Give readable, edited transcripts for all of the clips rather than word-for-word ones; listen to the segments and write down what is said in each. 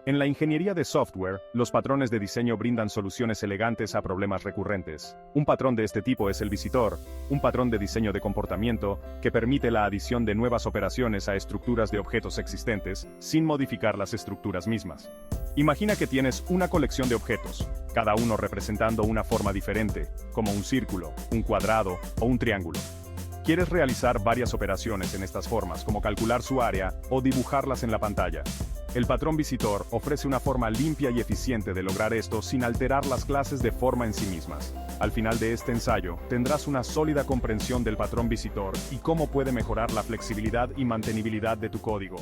En la ingeniería de software, los patrones de diseño brindan soluciones elegantes a problemas recurrentes. Un patrón de este tipo es el visitor, un patrón de diseño de comportamiento que permite la adición de nuevas operaciones a estructuras de objetos existentes, sin modificar las estructuras mismas. Imagina que tienes una colección de objetos, cada uno representando una forma diferente, como un círculo, un cuadrado o un triángulo. Quieres realizar varias operaciones en estas formas, como calcular su área o dibujarlas en la pantalla. El patrón visitor ofrece una forma limpia y eficiente de lograr esto sin alterar las clases de forma en sí mismas. Al final de este ensayo, tendrás una sólida comprensión del patrón visitor y cómo puede mejorar la flexibilidad y mantenibilidad de tu código.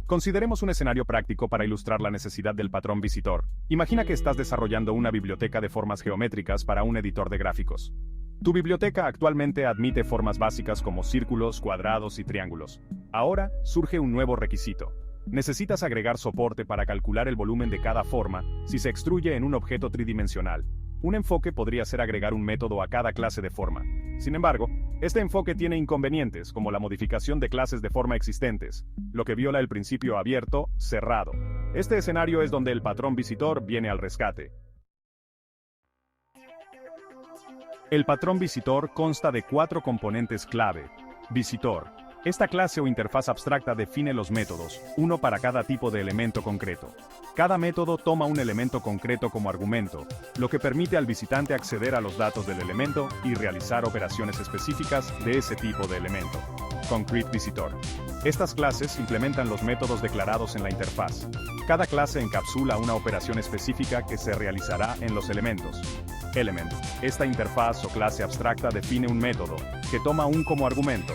Consideremos un escenario práctico para ilustrar la necesidad del patrón visitor. Imagina que estás desarrollando una biblioteca de formas geométricas para un editor de gráficos. Tu biblioteca actualmente admite formas básicas como círculos, cuadrados y triángulos. Ahora, surge un nuevo requisito. Necesitas agregar soporte para calcular el volumen de cada forma si se extruye en un objeto tridimensional. Un enfoque podría ser agregar un método a cada clase de forma. Sin embargo, este enfoque tiene inconvenientes como la modificación de clases de forma existentes, lo que viola el principio abierto-cerrado. Este escenario es donde el patrón visitor viene al rescate. El patrón visitor consta de 4 componentes clave. Visitor. Esta clase o interfaz abstracta define los métodos, uno para cada tipo de elemento concreto. Cada método toma un elemento concreto como argumento, lo que permite al visitante acceder a los datos del elemento y realizar operaciones específicas de ese tipo de elemento. Concrete Visitor. Estas clases implementan los métodos declarados en la interfaz. Cada clase encapsula una operación específica que se realizará en los elementos. Element. Esta interfaz o clase abstracta define un método, que toma un como argumento.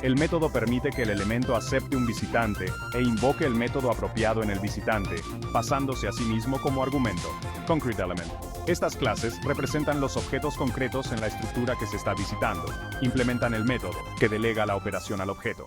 El método permite que el elemento acepte un visitante e invoque el método apropiado en el visitante, pasándose a sí mismo como argumento. Concrete Element. Estas clases representan los objetos concretos en la estructura que se está visitando. Implementan el método, que delega la operación al objeto.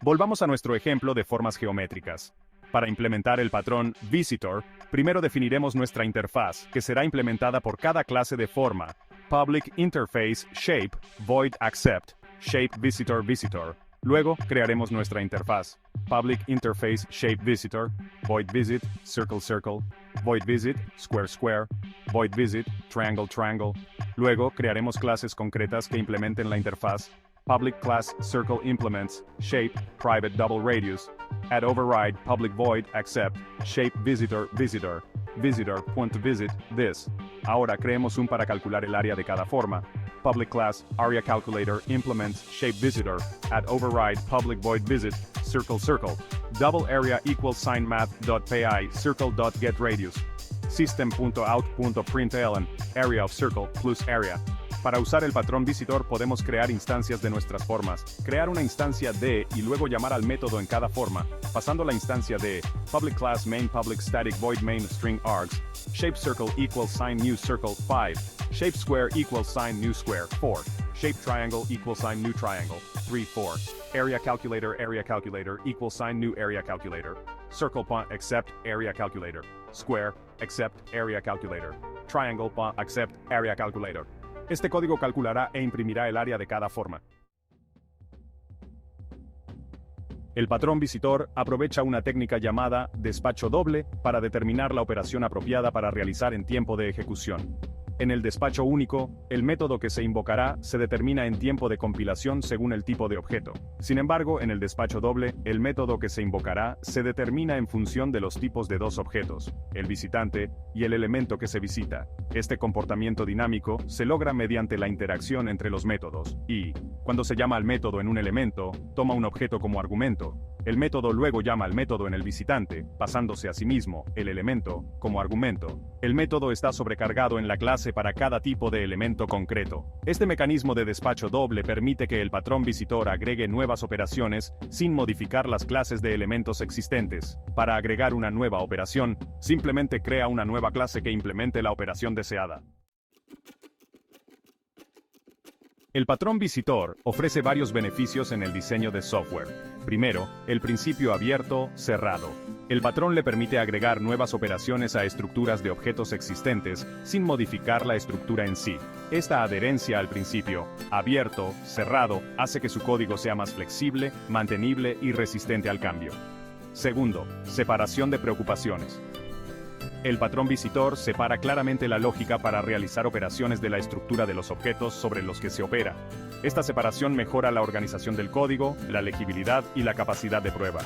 Volvamos a nuestro ejemplo de formas geométricas. Para implementar el patrón Visitor, primero definiremos nuestra interfaz, que será implementada por cada clase de forma. Public Interface Shape Void Accept Shape Visitor Visitor. Luego crearemos nuestra interfaz. Public Interface Shape Visitor Void Visit Circle Circle Void Visit Square Square Void Visit Triangle Triangle. Luego crearemos clases concretas que implementen la interfaz. Public Class Circle Implements Shape Private Double Radius. Add Override Public Void Accept Shape Visitor Visitor Visitor.visit this. Ahora creemos un para calcular el área de cada forma. Public Class Area Calculator Implements Shape Visitor. Add Override Public Void Visit Circle Circle. Double Area equals sign math.py Circle.getRadius. System.out.println Area of Circle plus Area. Para usar el patrón visitor podemos crear instancias de nuestras formas, crear una instancia de y luego llamar al método en cada forma, pasando la instancia de public class main public static void main string args, shape circle equals sign new circle 5, shape square equals sign new square 4, shape triangle equals sign new triangle 3 4, area calculator equals sign new area calculator, circle accept area calculator, square accept area calculator, triangle accept area calculator. Este código calculará e imprimirá el área de cada forma. El patrón visitor aprovecha una técnica llamada despacho doble para determinar la operación apropiada para realizar en tiempo de ejecución. En el despacho único, el método que se invocará se determina en tiempo de compilación según el tipo de objeto. Sin embargo, en el despacho doble, el método que se invocará se determina en función de los tipos de dos objetos, el visitante y el elemento que se visita. Este comportamiento dinámico se logra mediante la interacción entre los métodos, y, cuando se llama al método en un elemento, toma un objeto como argumento. El método luego llama al método en el visitante, pasándose a sí mismo, el elemento, como argumento. El método está sobrecargado en la clase para cada tipo de elemento concreto. Este mecanismo de despacho doble permite que el patrón visitor agregue nuevas operaciones sin modificar las clases de elementos existentes. Para agregar una nueva operación, simplemente crea una nueva clase que implemente la operación deseada. El patrón visitor ofrece varios beneficios en el diseño de software. Primero, el principio abierto, cerrado. El patrón le permite agregar nuevas operaciones a estructuras de objetos existentes sin modificar la estructura en sí. Esta adherencia al principio abierto, cerrado, hace que su código sea más flexible, mantenible y resistente al cambio. Segundo, separación de preocupaciones. El patrón visitor separa claramente la lógica para realizar operaciones de la estructura de los objetos sobre los que se opera. Esta separación mejora la organización del código, la legibilidad y la capacidad de prueba.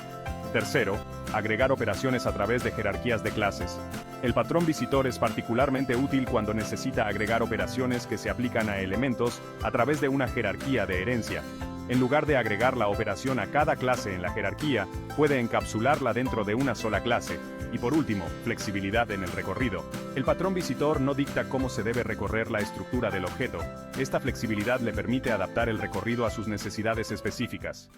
Tercero, agregar operaciones a través de jerarquías de clases. El patrón visitor es particularmente útil cuando necesita agregar operaciones que se aplican a elementos a través de una jerarquía de herencia. En lugar de agregar la operación a cada clase en la jerarquía, puede encapsularla dentro de una sola clase. Y por último, flexibilidad en el recorrido. El patrón visitor no dicta cómo se debe recorrer la estructura del objeto. Esta flexibilidad le permite adaptar el recorrido a sus necesidades específicas.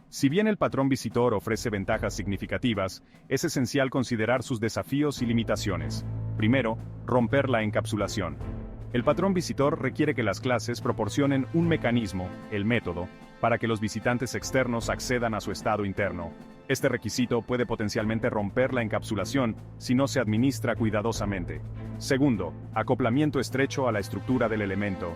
Si bien el patrón visitor ofrece ventajas significativas, es esencial considerar sus desafíos y limitaciones. Primero, romper la encapsulación. El patrón visitor requiere que las clases proporcionen un mecanismo, el método, para que los visitantes externos accedan a su estado interno. Este requisito puede potencialmente romper la encapsulación si no se administra cuidadosamente. Segundo, acoplamiento estrecho a la estructura del elemento.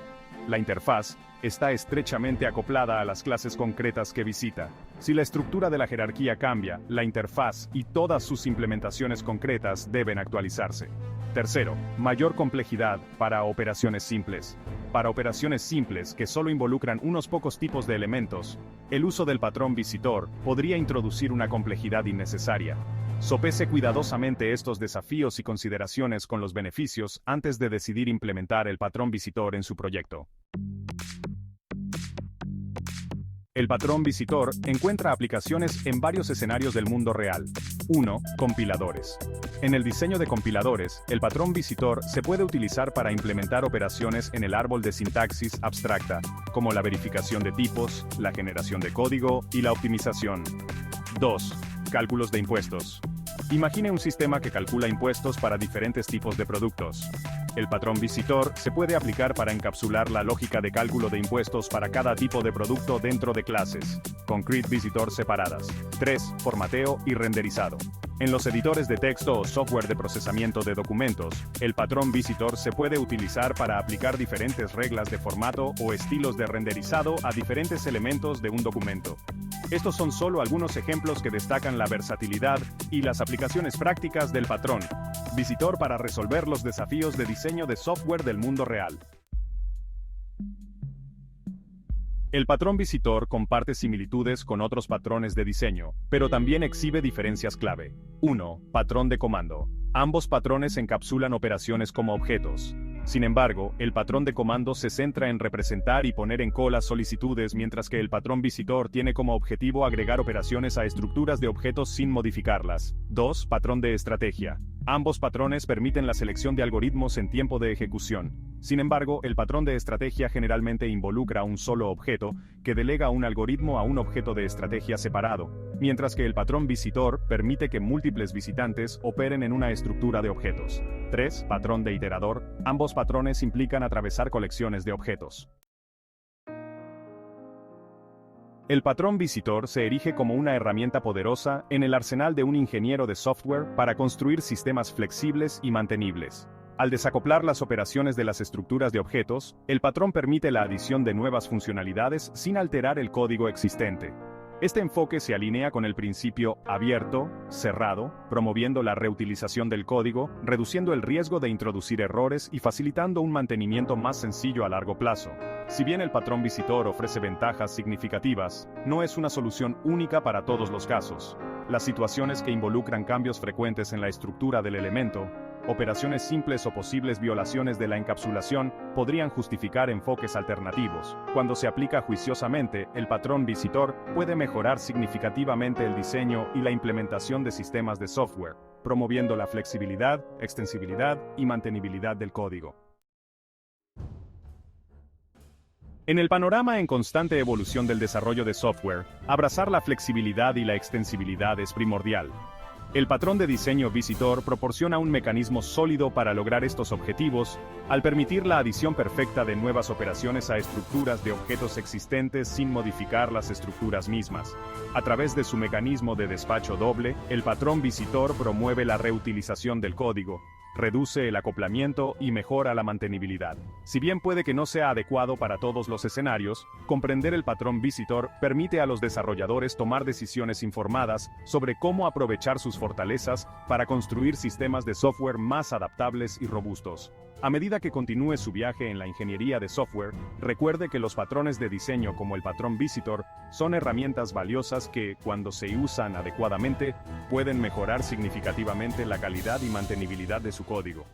La interfaz está estrechamente acoplada a las clases concretas que visita. Si la estructura de la jerarquía cambia, la interfaz y todas sus implementaciones concretas deben actualizarse. Tercero, mayor complejidad para operaciones simples. Para operaciones simples que solo involucran unos pocos tipos de elementos, el uso del patrón visitor podría introducir una complejidad innecesaria. Sopese cuidadosamente estos desafíos y consideraciones con los beneficios antes de decidir implementar el patrón visitor en su proyecto. El patrón visitor encuentra aplicaciones en varios escenarios del mundo real. 1. Compiladores. En el diseño de compiladores, el patrón visitor se puede utilizar para implementar operaciones en el árbol de sintaxis abstracta, como la verificación de tipos, la generación de código y la optimización. 2. Cálculos de impuestos. Imagine un sistema que calcula impuestos para diferentes tipos de productos. El patrón visitor se puede aplicar para encapsular la lógica de cálculo de impuestos para cada tipo de producto dentro de clases, concrete visitor separadas. 3. Formateo y renderizado. En los editores de texto o software de procesamiento de documentos, el patrón visitor se puede utilizar para aplicar diferentes reglas de formato o estilos de renderizado a diferentes elementos de un documento. Estos son solo algunos ejemplos que destacan la versatilidad y las aplicaciones prácticas del patrón visitor para resolver los desafíos de diseño de software del mundo real. El patrón visitor comparte similitudes con otros patrones de diseño, pero también exhibe diferencias clave. 1. Patrón de comando. Ambos patrones encapsulan operaciones como objetos. Sin embargo, el patrón de comando se centra en representar y poner en cola solicitudes, mientras que el patrón visitor tiene como objetivo agregar operaciones a estructuras de objetos sin modificarlas. 2. Patrón de estrategia. Ambos patrones permiten la selección de algoritmos en tiempo de ejecución. Sin embargo, el patrón de estrategia generalmente involucra un solo objeto, que delega un algoritmo a un objeto de estrategia separado, mientras que el patrón visitor permite que múltiples visitantes operen en una estructura de objetos. 3. Patrón de iterador. Ambos patrones implican atravesar colecciones de objetos. El patrón visitor se erige como una herramienta poderosa en el arsenal de un ingeniero de software para construir sistemas flexibles y mantenibles. Al desacoplar las operaciones de las estructuras de objetos, el patrón permite la adición de nuevas funcionalidades sin alterar el código existente. Este enfoque se alinea con el principio abierto, cerrado, promoviendo la reutilización del código, reduciendo el riesgo de introducir errores y facilitando un mantenimiento más sencillo a largo plazo. Si bien el patrón visitor ofrece ventajas significativas, no es una solución única para todos los casos. Las situaciones que involucran cambios frecuentes en la estructura del elemento, operaciones simples o posibles violaciones de la encapsulación podrían justificar enfoques alternativos. Cuando se aplica juiciosamente, el patrón visitor puede mejorar significativamente el diseño y la implementación de sistemas de software, promoviendo la flexibilidad, extensibilidad y mantenibilidad del código. En el panorama en constante evolución del desarrollo de software, abrazar la flexibilidad y la extensibilidad es primordial. El patrón de diseño Visitor proporciona un mecanismo sólido para lograr estos objetivos, al permitir la adición perfecta de nuevas operaciones a estructuras de objetos existentes sin modificar las estructuras mismas. A través de su mecanismo de despacho doble, el patrón Visitor promueve la reutilización del código, reduce el acoplamiento y mejora la mantenibilidad. Si bien puede que no sea adecuado para todos los escenarios, comprender el patrón Visitor permite a los desarrolladores tomar decisiones informadas sobre cómo aprovechar sus fortalezas para construir sistemas de software más adaptables y robustos. A medida que continúe su viaje en la ingeniería de software, recuerde que los patrones de diseño como el patrón Visitor son herramientas valiosas que, cuando se usan adecuadamente, pueden mejorar significativamente la calidad y mantenibilidad de su código.